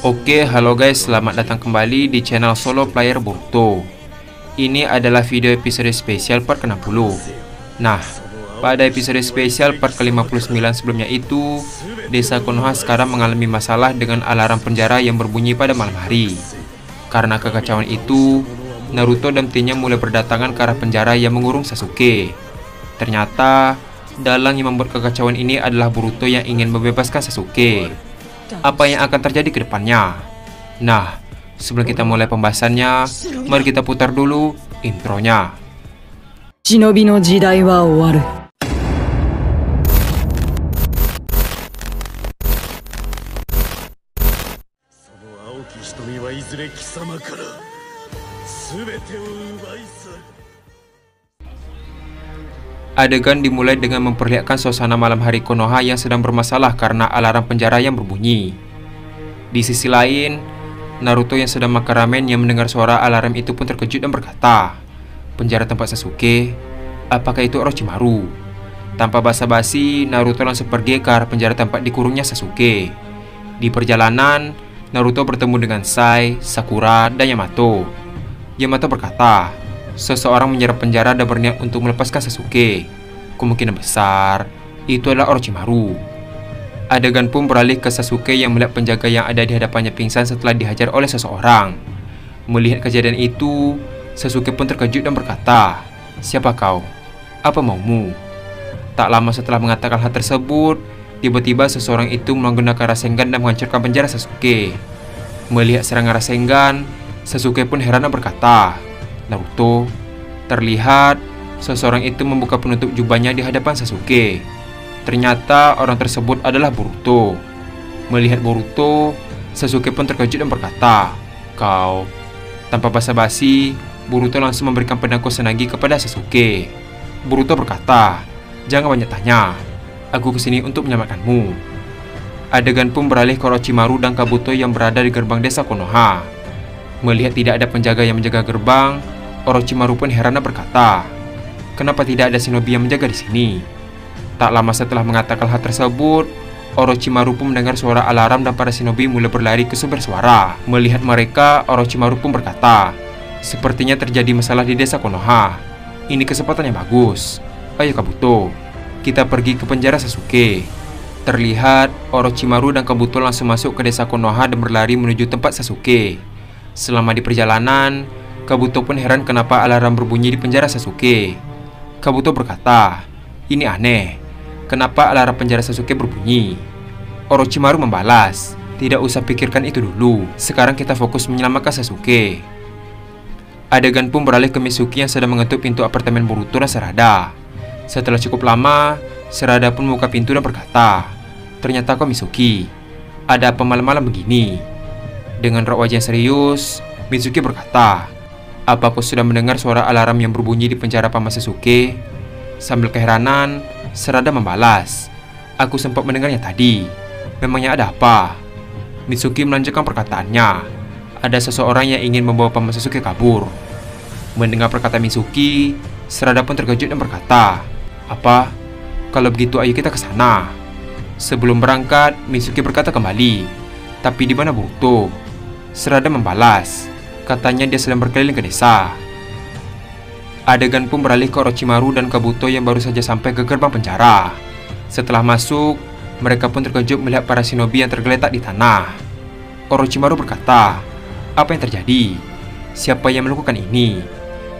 Oke, halo guys, selamat datang kembali di channel Solo Player Boruto. Ini adalah video episode spesial part ke-60. Nah, pada episode spesial part ke-59 sebelumnya itu, desa Konoha sekarang mengalami masalah dengan alarm penjara yang berbunyi pada malam hari. Karena kekacauan itu, Naruto dan timnya mulai berdatangan ke arah penjara yang mengurung Sasuke. Ternyata, dalang yang membuat kekacauan ini adalah Boruto yang ingin membebaskan Sasuke. Apa yang akan terjadi ke depannya? Nah, sebelum kita mulai pembahasannya, mari kita putar dulu intronya. Shinobi no jidai wa owaru. Adegan dimulai dengan memperlihatkan suasana malam hari Konoha yang sedang bermasalah karena alarm penjara yang berbunyi. Di sisi lain, Naruto yang sedang makan ramen yang mendengar suara alarm itu pun terkejut dan berkata, "Penjara tempat Sasuke? Apakah itu Orochimaru?" Tanpa basa-basi, Naruto langsung pergi ke arah penjara tempat dikurungnya Sasuke. Di perjalanan, Naruto bertemu dengan Sai, Sakura, dan Yamato. Yamato berkata, seseorang menyerang penjara dan berniat untuk melepaskan Sasuke. Kemungkinan besar, itu adalah Orochimaru. Adegan pun beralih ke Sasuke yang melihat penjaga yang ada di hadapannya pingsan setelah dihajar oleh seseorang. Melihat kejadian itu, Sasuke pun terkejut dan berkata, "Siapa kau? Apa maumu?" Tak lama setelah mengatakan hal tersebut, tiba-tiba seseorang itu menggunakan Rasengan dan menghancurkan penjara Sasuke. Melihat serangan Rasengan, Sasuke pun heran dan berkata, "Naruto." Terlihat seseorang itu membuka penutup jubahnya di hadapan Sasuke. Ternyata orang tersebut adalah Boruto. Melihat Boruto, Sasuke pun terkejut dan berkata, "Kau." Tanpa basa-basi, Boruto langsung memberikan pedang Kusanagi kepada Sasuke. Boruto berkata, "Jangan banyak tanya, aku kesini untuk menyelamatkanmu." Adegan pun beralih ke Orochimaru dan Kabuto yang berada di gerbang desa Konoha. Melihat tidak ada penjaga yang menjaga gerbang, Orochimaru pun heran dan berkata, "Kenapa tidak ada shinobi yang menjaga di sini?" Tak lama setelah mengatakan hal tersebut, Orochimaru pun mendengar suara alarm dan para shinobi mulai berlari ke sumber suara. Melihat mereka, Orochimaru pun berkata, "Sepertinya terjadi masalah di desa Konoha. Ini kesempatan yang bagus. Ayo Kabuto, kita pergi ke penjara Sasuke." Terlihat, Orochimaru dan Kabuto langsung masuk ke desa Konoha dan berlari menuju tempat Sasuke. Selama di perjalanan, Kabuto pun heran kenapa alarm berbunyi di penjara Sasuke. Kabuto berkata, "Ini aneh, kenapa alarm penjara Sasuke berbunyi?" Orochimaru membalas, "Tidak usah pikirkan itu dulu, sekarang kita fokus menyelamatkan Sasuke." Adegan pun beralih ke Mitsuki yang sedang mengetuk pintu apartemen Boruto dan Sarada. Setelah cukup lama, Sarada pun membuka pintu dan berkata, "Ternyata kau Mitsuki, ada apa malam-malam begini?" Dengan raut wajah yang serius, Mitsuki berkata, "Apa kau sudah mendengar suara alarm yang berbunyi di penjara Paman Sasuke?" Sambil keheranan, Sarada membalas, "Aku sempat mendengarnya tadi. Memangnya ada apa?" Mitsuki melanjutkan perkataannya, "Ada seseorang yang ingin membawa Paman Sasuke kabur." Mendengar perkataan Mitsuki, Sarada pun terkejut dan berkata, "Apa? Kalau begitu ayo kita ke sana." Sebelum berangkat, Mitsuki berkata kembali, "Tapi di mana Boruto?" Sarada membalas, katanya dia sedang berkeliling ke desa. Adegan pun beralih ke Orochimaru dan Kabuto yang baru saja sampai ke gerbang penjara. Setelah masuk, mereka pun terkejut melihat para shinobi yang tergeletak di tanah. Orochimaru berkata, "Apa yang terjadi? Siapa yang melakukan ini?"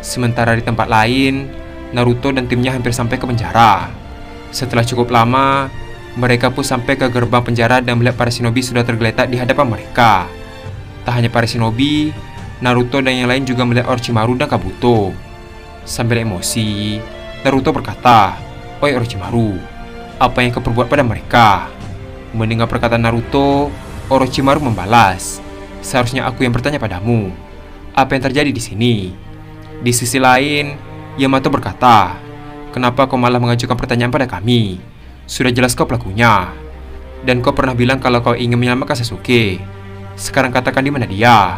Sementara di tempat lain, Naruto dan timnya hampir sampai ke penjara. Setelah cukup lama, mereka pun sampai ke gerbang penjara dan melihat para shinobi sudah tergeletak di hadapan mereka. Tak hanya para shinobi, Naruto dan yang lain juga melihat Orochimaru dan Kabuto. Sambil emosi, Naruto berkata, "Oi Orochimaru, apa yang kau perbuat pada mereka?" Mendengar perkataan Naruto, Orochimaru membalas, "Seharusnya aku yang bertanya padamu. Apa yang terjadi di sini?" Di sisi lain, Yamato berkata, "Kenapa kau malah mengajukan pertanyaan pada kami? Sudah jelas kau pelakunya. Dan kau pernah bilang kalau kau ingin menyelamatkan Sasuke. Sekarang katakan di mana dia?"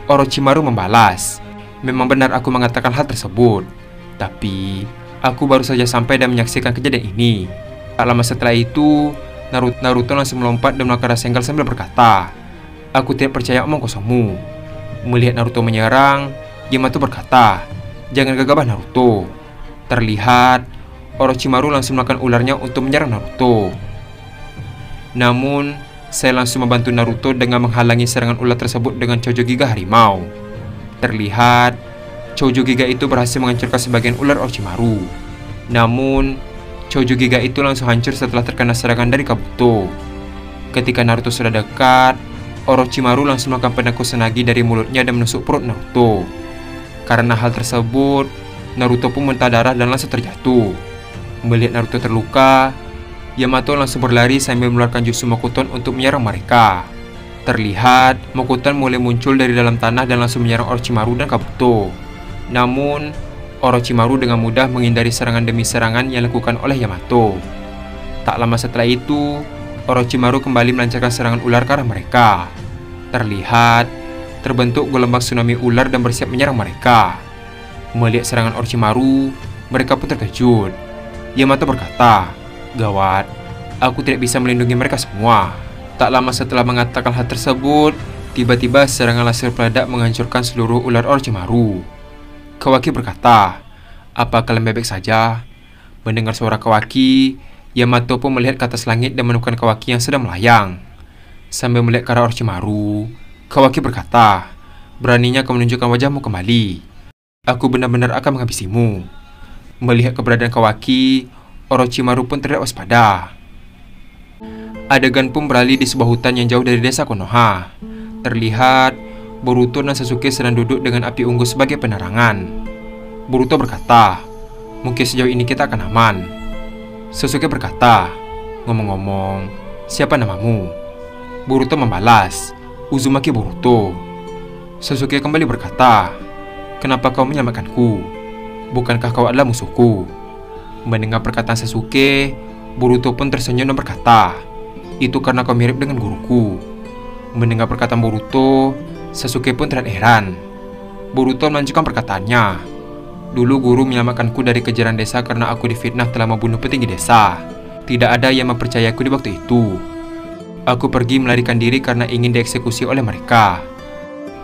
Orochimaru membalas, "Memang benar aku mengatakan hal tersebut. Tapi, aku baru saja sampai dan menyaksikan kejadian ini." Tak lama setelah itu, Naruto langsung melompat dan melakukan Rasengan sambil berkata, Aku tidak percaya omong kosongmu. Melihat Naruto menyerang, Yamato berkata, "Jangan gegabah Naruto." Terlihat, Orochimaru langsung melakukan ularnya untuk menyerang Naruto. Namun, saya langsung membantu Naruto dengan menghalangi serangan ular tersebut dengan Chojo Giga Harimau. Terlihat, Chojo Giga itu berhasil menghancurkan sebagian ular Orochimaru. Namun, Chojo Giga itu langsung hancur setelah terkena serangan dari Kabuto. Ketika Naruto sudah dekat, Orochimaru langsung melakukan penakusan nagi dari mulutnya dan menusuk perut Naruto. Karena hal tersebut, Naruto pun muntah darah dan langsung terjatuh. Melihat Naruto terluka, Yamato langsung berlari sambil mengeluarkan Jutsu Mokuton untuk menyerang mereka. Terlihat, Mokuton mulai muncul dari dalam tanah dan langsung menyerang Orochimaru dan Kabuto. Namun, Orochimaru dengan mudah menghindari serangan demi serangan yang dilakukan oleh Yamato. Tak lama setelah itu, Orochimaru kembali melancarkan serangan ular ke arah mereka. Terlihat, terbentuk gelombang tsunami ular dan bersiap menyerang mereka. Melihat serangan Orochimaru, mereka pun terkejut. Yamato berkata, "Gawat, aku tidak bisa melindungi mereka semua." Tak lama setelah mengatakan hal tersebut, tiba-tiba serangan laser peledak menghancurkan seluruh ular Orochimaru. Kawaki berkata, "Apa kalian bebek saja?" Mendengar suara Kawaki, Yamato pun melihat ke atas langit dan menemukan Kawaki yang sedang melayang. Sambil melihat ke arah Orochimaru, Kawaki berkata, "Beraninya kau menunjukkan wajahmu kembali. Aku benar-benar akan menghabisimu." Melihat keberadaan Kawaki, Orochimaru pun terlihat waspada. Adegan pun beralih di sebuah hutan yang jauh dari desa Konoha. Terlihat, Boruto dan Sasuke sedang duduk dengan api unggun sebagai penerangan. Boruto berkata, "Mungkin sejauh ini kita akan aman." Sasuke berkata, "Ngomong-ngomong, siapa namamu?" Boruto membalas, "Uzumaki Boruto." Sasuke kembali berkata, "Kenapa kau menyelamatkanku? Bukankah kau adalah musuhku?" Mendengar perkataan Sasuke, Boruto pun tersenyum dan berkata, "Itu karena kau mirip dengan guruku." Mendengar perkataan Boruto, Sasuke pun terlihat heran. Boruto melanjutkan perkataannya, "Dulu guru menyelamatkanku dari kejaran desa karena aku difitnah telah membunuh petinggi desa. Tidak ada yang mempercayaku di waktu itu. Aku pergi melarikan diri karena ingin dieksekusi oleh mereka.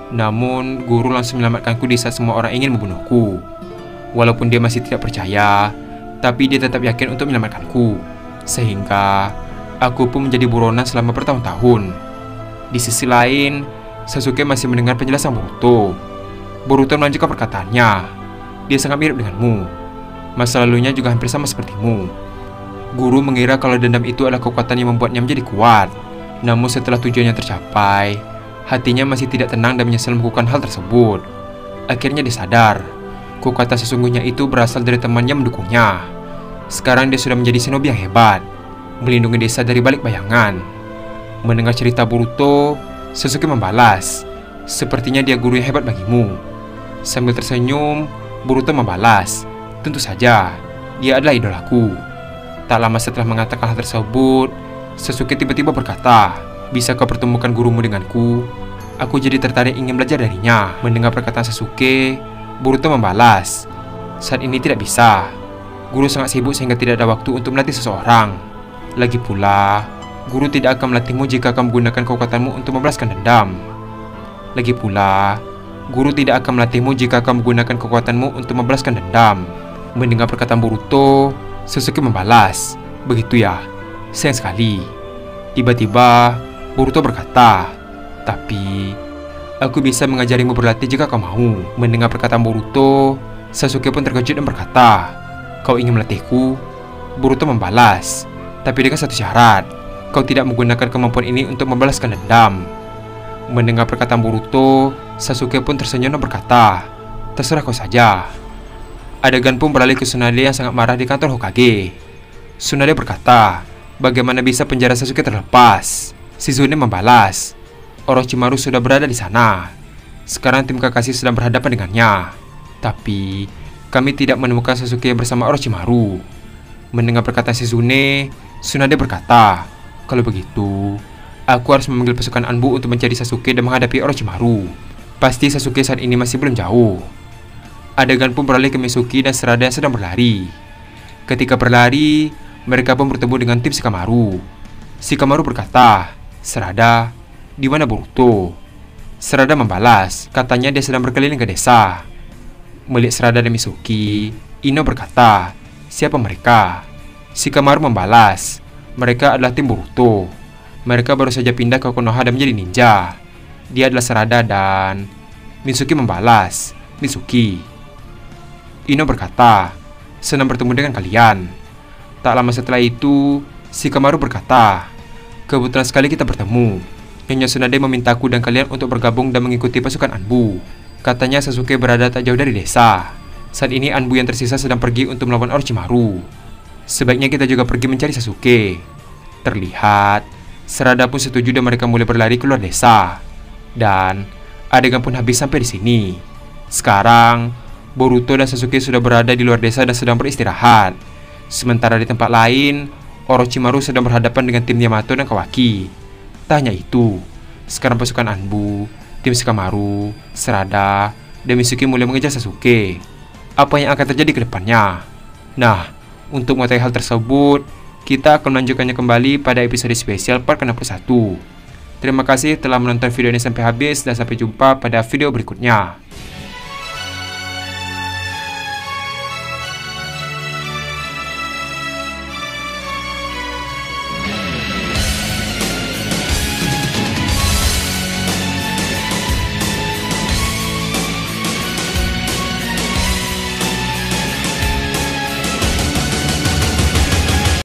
Namun, guru langsung menyelamatkanku di saat semua orang ingin membunuhku. Walaupun dia masih tidak percaya, tapi dia tetap yakin untuk menyelamatkanku. Sehingga, aku pun menjadi buronan selama bertahun-tahun." Di sisi lain, Sasuke masih mendengar penjelasan Boruto. Boruto melanjutkan perkataannya, "Dia sangat mirip denganmu. Masa lalunya juga hampir sama sepertimu. Guru mengira kalau dendam itu adalah kekuatan yang membuatnya menjadi kuat. Namun setelah tujuannya tercapai, hatinya masih tidak tenang dan menyesal melakukan hal tersebut. Akhirnya dia sadar, kekuatan sesungguhnya itu berasal dari teman yang mendukungnya. Sekarang dia sudah menjadi shinobi yang hebat, melindungi desa dari balik bayangan." Mendengar cerita Boruto, Sasuke membalas, "Sepertinya dia guru yang hebat bagimu." Sambil tersenyum, Boruto membalas, "Tentu saja, dia adalah idolaku." Tak lama setelah mengatakan hal tersebut, Sasuke tiba-tiba berkata, "Bisa kau pertemukan gurumu denganku? Aku jadi tertarik ingin belajar darinya." Mendengar perkataan Sasuke, Boruto membalas, "Saat ini tidak bisa. Guru sangat sibuk sehingga tidak ada waktu untuk melatih seseorang. Lagi pula, guru tidak akan melatihmu jika kamu menggunakan kekuatanmu untuk membalaskan dendam. Lagi pula, guru tidak akan melatihmu jika kamu menggunakan kekuatanmu untuk membalaskan dendam." Mendengar perkataan Boruto, Sasuke membalas, "Begitu ya, sayang sekali." Tiba-tiba, Boruto berkata, "Tapi, aku bisa mengajarimu berlatih jika kau mau." Mendengar perkataan Boruto, Sasuke pun terkejut dan berkata, "Kau ingin melatihku?" Boruto membalas, "Tapi dengan satu syarat. Kau tidak menggunakan kemampuan ini untuk membalaskan dendam." Mendengar perkataan Boruto, Sasuke pun tersenyum dan berkata, "Terserah kau saja." Adegan pun beralih ke Tsunade yang sangat marah di kantor Hokage. Tsunade berkata, "Bagaimana bisa penjara Sasuke terlepas?" Shizune membalas, "Orochimaru sudah berada di sana. Sekarang tim Kakashi sedang berhadapan dengannya. Tapi, kami tidak menemukan Sasuke bersama Orochimaru." Mendengar perkataan Shizune, Tsunade berkata, "Kalau begitu, aku harus memanggil pasukan Anbu untuk mencari Sasuke dan menghadapi Orochimaru. Pasti Sasuke saat ini masih belum jauh." Adegan pun beralih ke Mitsuki dan Sarada yang sedang berlari. Ketika berlari, mereka pun bertemu dengan tim Shikamaru. Shikamaru berkata, "Sarada, Di mana Boruto? Sarada membalas, katanya dia sedang berkeliling ke desa. Melihat Sarada dan Mitsuki, Ino berkata, siapa mereka? Shikamaru membalas, mereka adalah tim Boruto. Mereka baru saja pindah ke Konoha dan menjadi ninja. Dia adalah Sarada dan... Mitsuki membalas, Mitsuki. Ino berkata, senang bertemu dengan kalian. Tak lama setelah itu, Shikamaru berkata, kebetulan sekali kita bertemu. Nyonya Tsunade memintaku dan kalian untuk bergabung dan mengikuti pasukan Anbu. Katanya Sasuke berada tak jauh dari desa. Saat ini Anbu yang tersisa sedang pergi untuk melawan Orochimaru. Sebaiknya kita juga pergi mencari Sasuke. Terlihat, Sarada pun setuju dan mereka mulai berlari keluar desa. Dan adegan pun habis sampai di sini. Sekarang, Boruto dan Sasuke sudah berada di luar desa dan sedang beristirahat. Sementara di tempat lain, Orochimaru sedang berhadapan dengan tim Yamato dan Kawaki. Tak hanya itu, sekarang pasukan Anbu, tim Shikamaru, Sarada, dan Mitsuki mulai mengejar Sasuke. Apa yang akan terjadi ke depannya? Nah, untuk mengetahui hal tersebut, kita akan melanjutkannya kembali pada episode spesial part ke-61. Terima kasih telah menonton video ini sampai habis dan sampai jumpa pada video berikutnya.